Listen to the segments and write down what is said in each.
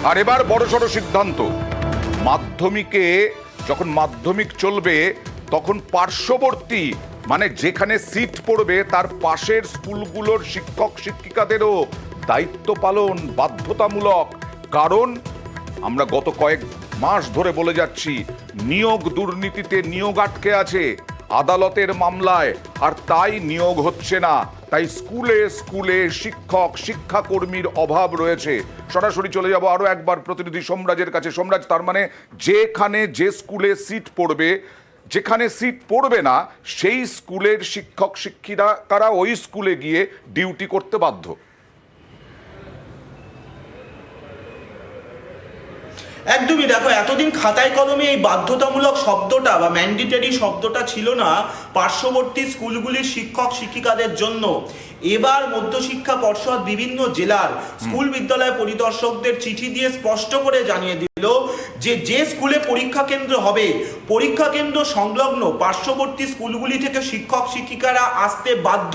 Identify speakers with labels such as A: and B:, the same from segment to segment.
A: আর এবার বড়সড় সিদ্ধান্ত, মাধ্যমিকে যখন মাধ্যমিক চলবে তখন পার্শ্ববর্তী মানে যেখানে সিট পড়বে তার পাশের স্কুলগুলোর শিক্ষক শিক্ষিকাদেরও দায়িত্ব পালন বাধ্যতামূলক। কারণ আমরা গত কয়েক মাস ধরে বলে যাচ্ছি নিয়োগ দুর্নীতিতে নিয়োগ আটকে আছে আদালতের মামলায়, আর তাই নিয়োগ হচ্ছে না। তাই স্কুলে স্কুলে শিক্ষক শিক্ষাকর্মীর অভাব রয়েছে। সরাসরি চলে যাব আরো একবার প্রতিনিধি সোমরাজের কাছে। সোমরাজ, তার মানে যেখানে যে স্কুলে সিট পড়বে, যেখানে সিট পড়বে না সেই স্কুলের শিক্ষক শিক্ষিকারা ওই স্কুলে গিয়ে ডিউটি করতে বাধ্য।
B: একদমই। দেখো, এতদিন খাতায় কলমে এই বাধ্যতামূলক শব্দটা বা ম্যান্ডেটরি শব্দটা ছিল না পার্শ্ববর্তী স্কুলগুলির শিক্ষক শিক্ষিকাদের জন্য। এবার মধ্যশিক্ষা পর্ষদ বিভিন্ন জেলার স্কুল বিদ্যালয় পরিদর্শকদের চিঠি দিয়ে স্পষ্ট করে জানিয়ে দিল যে যে স্কুলে পরীক্ষা কেন্দ্র হবে, পরীক্ষা কেন্দ্র সংলগ্ন পার্শ্ববর্তী স্কুলগুলি থেকে শিক্ষক শিক্ষিকারা আসতে বাধ্য।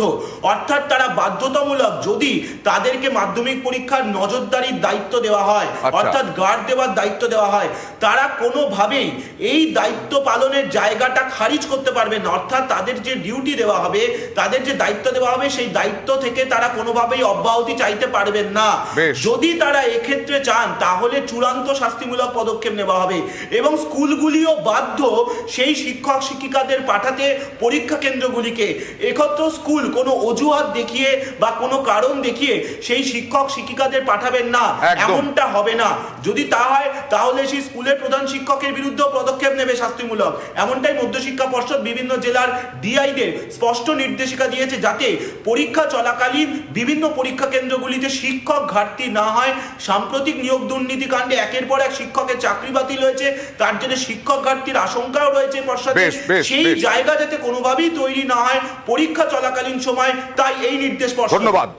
B: অর্থাৎ তারা বাধ্যতামূলক, যদি তাদেরকে মাধ্যমিক পরীক্ষার নজরদারির দায়িত্ব দেওয়া হয়, অর্থাৎ গার্ড দেওয়ার দায়িত্ব দেওয়া হয়, তারা কোনোভাবেই এই দায়িত্ব পালনের জায়গাটা খারিজ করতে পারবে না। অর্থাৎ তাদের যে ডিউটি দেওয়া হবে, তাদের যে দায়িত্ব দেওয়া হবে, সেই দায়িত্ব থেকে তারা কোনোভাবেই অব্যাহতি চাইতে পারবেন না। যদি তারা এক্ষেত্রে চান তাহলে চূড়ান্ত শাস্তিমূলক পদক্ষেপ নেওয়া হবে এবং স্কুলগুলিও বাধ্য সেই শিক্ষক শিক্ষিকাদের পাঠাতে পরীক্ষা কেন্দ্রগুলিকে। একত্র স্কুল কোনো অজুহাত দেখিয়ে বা কোনো কারণ দেখিয়ে সেই শিক্ষক শিক্ষিকাদের পাঠাবেন না, এমনটা হবে না। যদি তা হয় তাহলে সেই স্কুলের প্রধান শিক্ষকের বিরুদ্ধে পদক্ষেপ নেবে শাস্তিমূলক। এমনটাই মধ্যশিক্ষা পর্ষদ বিভিন্ন জেলার ডিআইদের স্পষ্ট নির্দেশিকা দিয়েছে, যাতে পরীক্ষা চলাকালীন বিভিন্ন পরীক্ষা কেন্দ্রগুলিতে শিক্ষক ঘাটতি না হয়। সাম্প্রতিক নিয়োগ দুর্নীতি কাণ্ডে একের পর এক শিক্ষকের চাকরি বাতিল হয়েছে, তার জন্য শিক্ষক ঘাটতির আশঙ্কাও রয়েছে পর্ষদে। সেই জায়গা যাতে কোনোভাবেই তৈরি না হয় পরীক্ষা চলাকালীন সময়, তাই এই নির্দেশ পর্ষদ।
A: ধন্যবাদ।